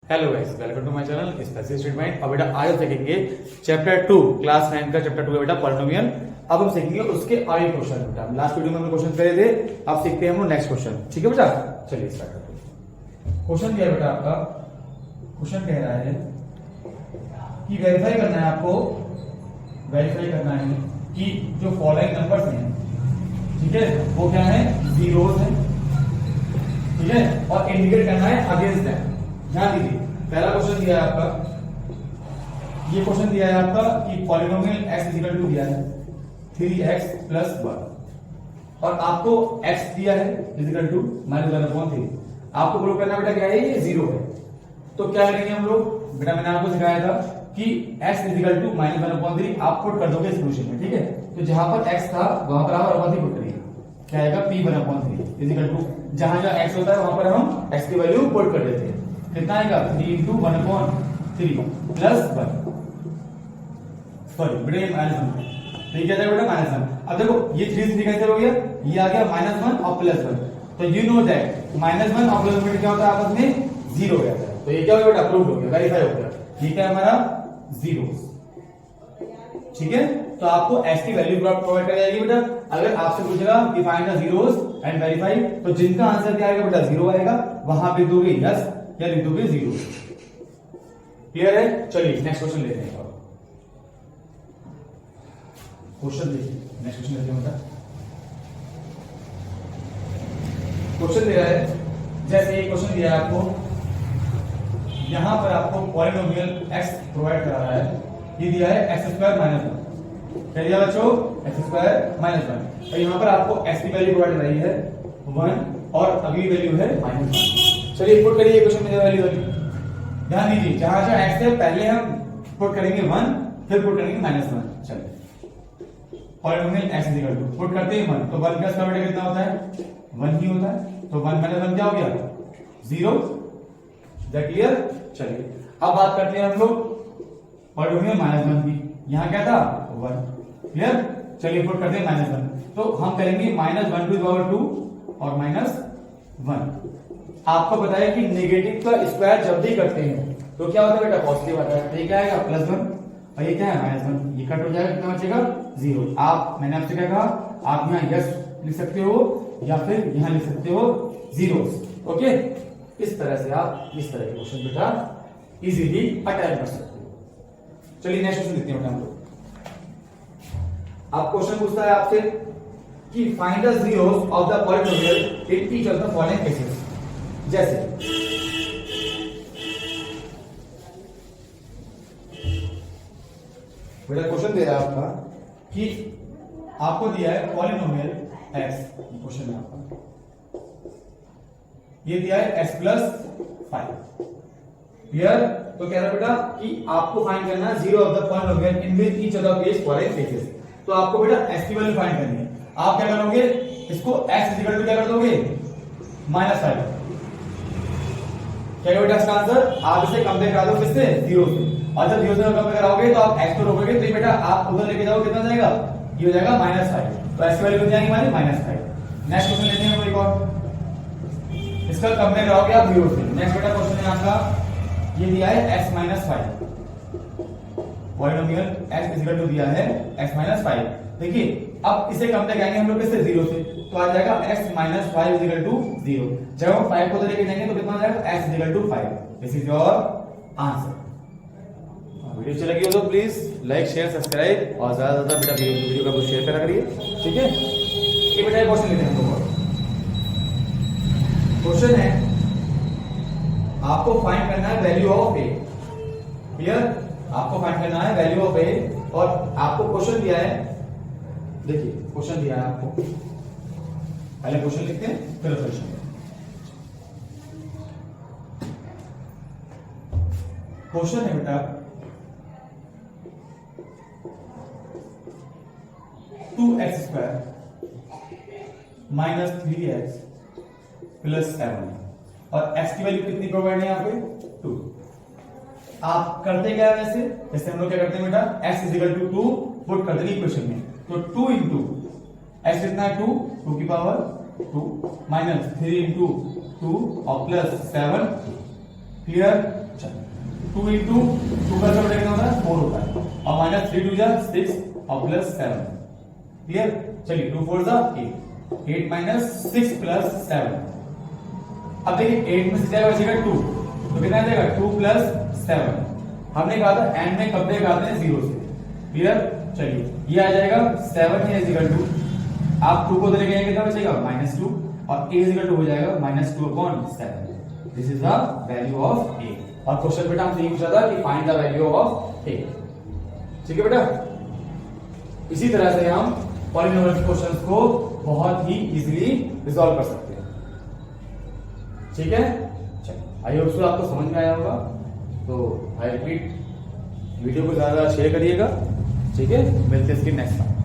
Hello guys, welcome to my channel special statement. अब बेटा आज सीखेंगे चैप्टर 2 क्लास 9 का चैप्टर 2 है बेटा पॉलिनोमियल। अब हम सीखेंगे उसके आगे क्वेश्चन। बेटा लास्ट वीडियो में हमने क्वेश्चन करे थे, अब सीखते हैं हम लोग नेक्स्ट क्वेश्चन। ठीक है बेटा, चलिए स्टार्ट करते हैं। क्वेश्चन क्या है बेटा आपका? क्वेश्चन कह रहा है कि वेरीफाई करना है आपको, वेरीफाई करना है कि जो फॉलोइंग नंबर्स हैं, ठीक है, वो क्या है, जीरोस है, ठीक है, और इंडिकेट करना है अगेंस्ट दैट। ध्यान दीजिए, पहला क्वेश्चन दिया है आपका, ये क्वेश्चन दिया है आपका कि पॉलिनोमियल x इक्वल टू दिया है 3x प्लस 1 और आपको x दिया है इक्वल टू -1/3। आपको प्रूव करना बेटा क्या है, ये जीरो है। तो क्या करेंगे हम लोग? बेटा मैंने आपको सिखाया था कि x इक्वल टू -1/3 आप पुट कर दोगे सॉल्यूशन में, ठीक है। तो जहां पर x था वहां पर आप √3 पुट करिए, क्या आएगा p/3 इक्वल टू जहां जहां x होता है वहां पर हम x की वैल्यू पुट कर देते हैं। कितना आएगा 3 × 1/3 प्लस 1, सॉरी बेटा ये -1, तो क्या जाएगा बेटा -1। अब देखो ये 3 3 कैंसिल हो गया, ये आ गया -1 और +1। तो यू नो दैट -1 और +1 क्या होता है, आपस में 0 हो जाता है। तो ये क्या हो गया बेटा, अप्रूव हो गया, वेरीफाई हो गया। ये क्या है हमारा, 0, ठीक है। तो आपको x की वैल्यू प्रोवाइड कर जाएगी बेटा। अगर आपसे पूछेगा कि find the zeros and verify, तो जिनका आंसर क्या आएगा बेटा, 0 आएगा, वहां पे दोगे यस या लिख दोगे 0। क्लियर है? चलिए नेक्स्ट क्वेश्चन लेते हैं। क्वेश्चन देखिए, नेक्स्ट क्वेश्चन लेते हैं बेटा। क्वेश्चन दिया है, जैसे ये क्वेश्चन दिया है आपको, यहां पर आपको पॉलिनोमियल x प्रोवाइड करा रहा है। ये दिया है x² - 1, क्या दिया बच्चों, x² - 1। और यहां पर आपको x की वैल्यू प्रोवाइड कराई है 1 और अगली वैल्यू है -1। चलिए पुट करिए क्वेश्चन में वैल्यू। ध्यान दीजिए, जहां जहां x है पहले हम पुट करेंगे 1, फिर पुट करेंगे -1। चलिए polynomial x equal to put करते हैं 1, तो 1 का स्क्वायर कितना होता है, 1 ही होता है। तो 1 - 1 क्या हो गया, 0। That clear? चलिए अब बात करते हैं हम लोग पॉलिनोमियल -1 की। यहां क्या था, 1। क्लियर? चलिए पुट करते हैं -1, तो हम करेंगे -1 टू 2 और -1। आपको पता है कि नेगेटिव का स्क्वायर जब भी करते हैं तो क्या होता है बेटा, पॉजिटिव आता है। तो ये क्या आएगा, +1 और ये क्या है, -1। ये कट हो जाएगा, कितना बचेगा, 0। मैंने आपसे क्या कहा, आप यहाँ यस लिख सकते हो या फिर यहाँ लिख सकते हो 0। ओके, इस तरह से आप इस तरह के क्वेश्चन बेटा इजीली अटैक कर सकते हो। चलिए नेक्स्ट क्वेश्चन देखते हैं बेटा हम लोग। आप क्वेश्चन पूछता है आपसे कि find the zeros of the polynomial in each of the following cases. जैसे बेटा क्वेश्चन दिया है आपका कि आपको दिया है पॉलिनोमियल x, क्वेश्चन है आपका, ये दिया है x + 5। क्लियर? तो कह रहा बेटा कि आपको फाइंड करना है zero of the polynomial in which each of the case following cases. तो आपको बेटा x की वैल्यू फाइंड करनी है। आप क्या करोगे, इसको x इक्वल टू क्या कर दोगे, -5। क्या बेटा इसका आंसर, आप इसे कंपेयर करा दो किससे, 0 से। और जब 0 से कंपेयर कराओगे तो आप x को रोकोगे, तो बेटा आप उधर लेके जाओगे, कितना जाएगा, ये हो जाएगा -5। तो x की वैल्यू कितनी आएगी हमारी, -5। नेक्स्ट क्वेश्चन लेते हैं हम एक और, इसका कंपेयर कराओगे आप 0 से। नेक्स्ट बेटा क्वेश्चन है आपका, ये दिया है x - 5, polynomial x equal to दिया है x - 5। देखिए अब इसे कंपेयर करेंगे हम लोग किससे, 0 से। तो आ जाएगा x - 5 इक्वल टू 0। जब हम 5 को लेके जाएंगे तो कितना आ जाएगा, x equal to 5। This is your answer. Video अच्छी लगी हो तो प्लीज लाइक शेयर सब्सक्राइब और ज्यादा से ज्यादा बेटा वीडियो को शेयर करा करिए, ठीक है। ये बेटा क्वेश्चन लेते हैं हम लोग। क्वेश्चन है, आपको फाइंड करना है वैल्यू ऑफ a। क्लियर? आपको फाइंड करना है वैल्यू ऑफ a और आपको क्वेश्चन दिया है, देखिए क्वेश्चन दिया है आपको, पहले क्वेश्चन लिखते हैं फिर क्वेश्चन। क्वेश्चन है बेटा 2x² - 3x + 7 और x की वैल्यू कितनी प्रोवाइड है यहाँ पे, 2। आप करते क्या है वैसे, जैसे हम लोग क्या करते हैं बेटा, x = 2 पुट करते हैं इक्वेशन में। तो 2 × x कितना है, 2 की पावर 2 -3 × 2 और +7 क्लियर। चलो 2 इंटू 2 का बड़ा कितना होता है 4 होता है और माइनस 3 2 जा 6 और प्लस 7 क्लियर। चलिए 2 4 जा 8 8 माइनस 6 प्लस 7। अब देखिए 8 में से जाएगा बचेगा 2 तो कितना आ जाएगा 2 प्लस 7। हमने कहा था एंड में कब तक आते हैं 0 से क्लियर। चलिए ये आ जाएगा 7 है इक्वल टू आप 2 को उधर गए कितना बचेगा -2 और a इक्वल टू हो जाएगा -2/7। This is the value of a और क्वेश्चन बेटा हमसे ये पूछा था कि find the value of a। ठीक है बेटा। इसी तरह से हम पॉलिनोमियल के क्वेश्चंस को बहुत ही इजीली रिजॉल्व कर सकते हैं। ठीक है। चलिए आई होप सो आपको समझ में आया होगा। तो आई रिपीट वीडियो को ज्यादा शेयर करिएगा। ठीक है। मिलते हैं इसके नेक्स्ट टाइम।